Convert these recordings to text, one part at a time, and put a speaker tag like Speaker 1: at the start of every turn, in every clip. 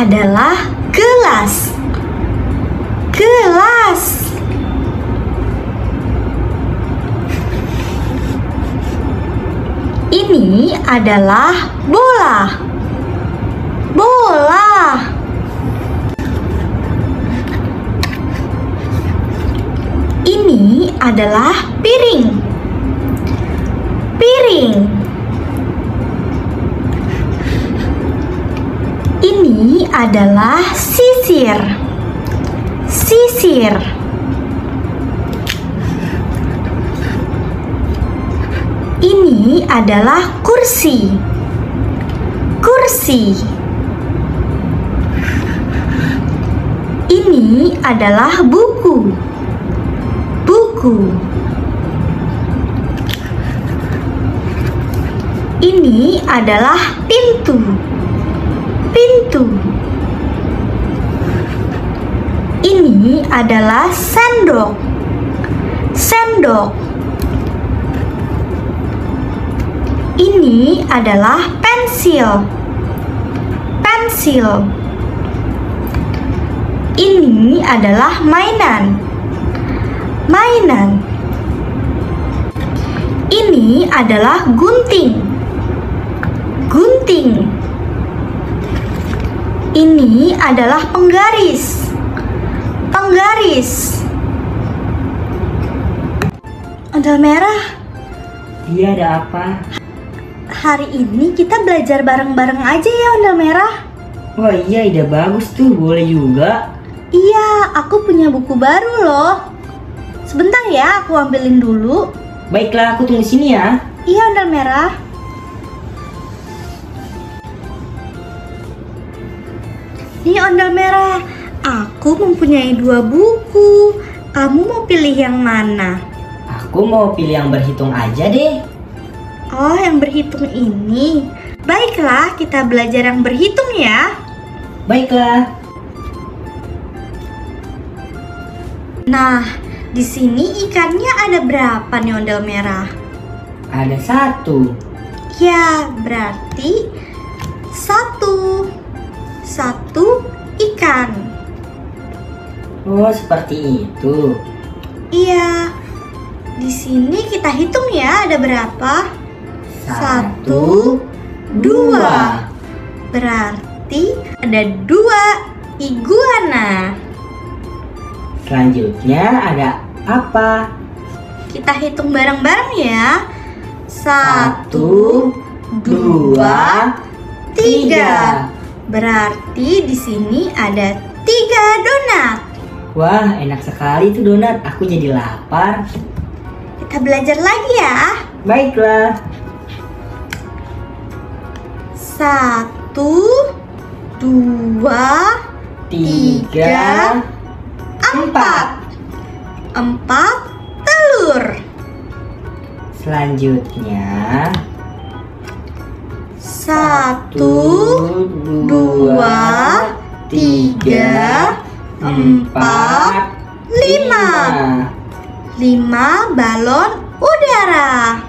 Speaker 1: adalah gelas. Gelas. Ini adalah bola. Bola. Ini adalah piring. Piring. Ini adalah sisir. Sisir. Ini adalah kursi. Kursi. Ini adalah buku. Buku. Ini adalah pintu. Pintu. Ini adalah sendok. Sendok. Ini adalah pensil. Pensil. Ini adalah mainan. Mainan. Ini adalah gunting. Gunting. Ini adalah penggaris. Penggaris. Ondel merah.
Speaker 2: Iya, ada apa?
Speaker 1: Hari ini kita belajar bareng-bareng aja ya, Ondel merah.
Speaker 2: Wah iya, ide bagus tuh, boleh juga.
Speaker 1: Iya, aku punya buku baru loh. Sebentar ya, aku ambilin dulu.
Speaker 2: Baiklah, aku tunggu sini ya.
Speaker 1: Iya, Ondel merah. Nih Ondel merah, aku mempunyai 2 buku. Kamu mau pilih yang mana?
Speaker 2: Aku mau pilih yang berhitung aja deh.
Speaker 1: Oh, yang berhitung ini. Baiklah, kita belajar yang berhitung ya.
Speaker 2: Baiklah.
Speaker 1: Nah, di sini ikannya ada berapa nih Ondel merah?
Speaker 2: Ada 1.
Speaker 1: Ya, berarti 1 ikan.
Speaker 2: Oh, seperti itu.
Speaker 1: Iya. Di sini kita hitung ya, ada berapa? 1, 2. Berarti ada 2 iguana.
Speaker 2: Selanjutnya ada apa?
Speaker 1: Kita hitung bareng-bareng ya.
Speaker 2: 1, 2, 3.
Speaker 1: Berarti di sini ada 3 donat.
Speaker 2: Wah, enak sekali tuh donat. Aku jadi lapar.
Speaker 1: Kita belajar lagi ya.
Speaker 2: Baiklah.
Speaker 1: 1, 2, 3, 4. 4 telur.
Speaker 2: Selanjutnya
Speaker 1: 1, 2, 3, 4, 5. 5 balon udara.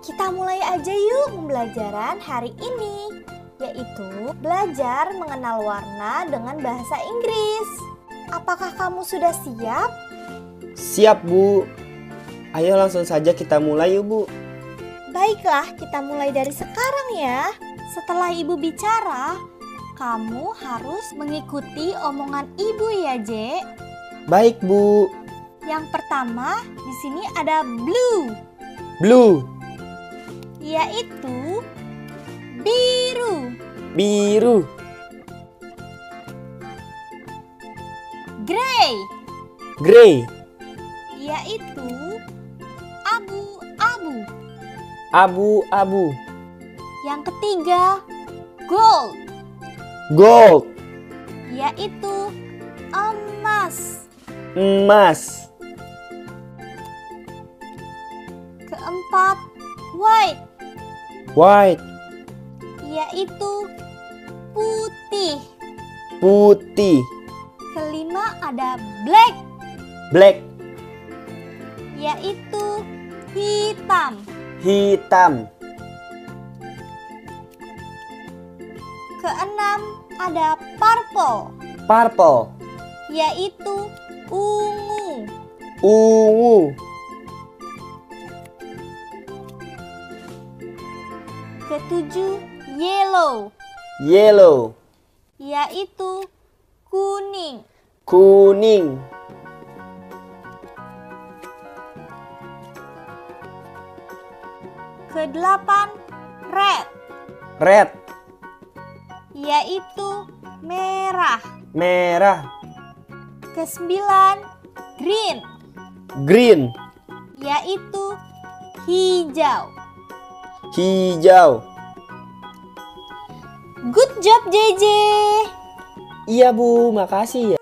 Speaker 1: Kita mulai aja yuk pembelajaran hari ini, yaitu belajar mengenal warna dengan bahasa Inggris. Apakah kamu sudah siap?
Speaker 3: Siap, Bu. Ayo langsung saja kita mulai yuk, Bu.
Speaker 1: Baiklah, kita mulai dari sekarang ya. Setelah Ibu bicara, kamu harus mengikuti omongan Ibu ya, J.
Speaker 3: Baik, Bu.
Speaker 1: Yang pertama, di sini ada blue,
Speaker 3: Blue,
Speaker 1: yaitu biru.
Speaker 3: biru,
Speaker 1: Gray,
Speaker 3: gray,
Speaker 1: yaitu abu-abu.
Speaker 3: abu-abu,
Speaker 1: Yang ketiga, gold,
Speaker 3: gold,
Speaker 1: yaitu emas.
Speaker 3: emas.
Speaker 1: Keempat, white,
Speaker 3: White,
Speaker 1: yaitu putih.
Speaker 3: putih.
Speaker 1: Kelima ada black,
Speaker 3: Black,
Speaker 1: yaitu hitam.
Speaker 3: hitam.
Speaker 1: Keenam, ada purple,
Speaker 3: Purple.
Speaker 1: yaitu ungu.
Speaker 3: Ungu.
Speaker 1: Ketujuh, yellow,
Speaker 3: Yellow.
Speaker 1: yaitu kuning.
Speaker 3: Kuning.
Speaker 1: Kedelapan, red,
Speaker 3: Red.
Speaker 1: yaitu merah.
Speaker 3: Merah.
Speaker 1: Kesembilan, green,
Speaker 3: Green.
Speaker 1: yaitu hijau.
Speaker 3: Hijau.
Speaker 1: Good job, JJ.
Speaker 3: Iya Bu, makasih ya.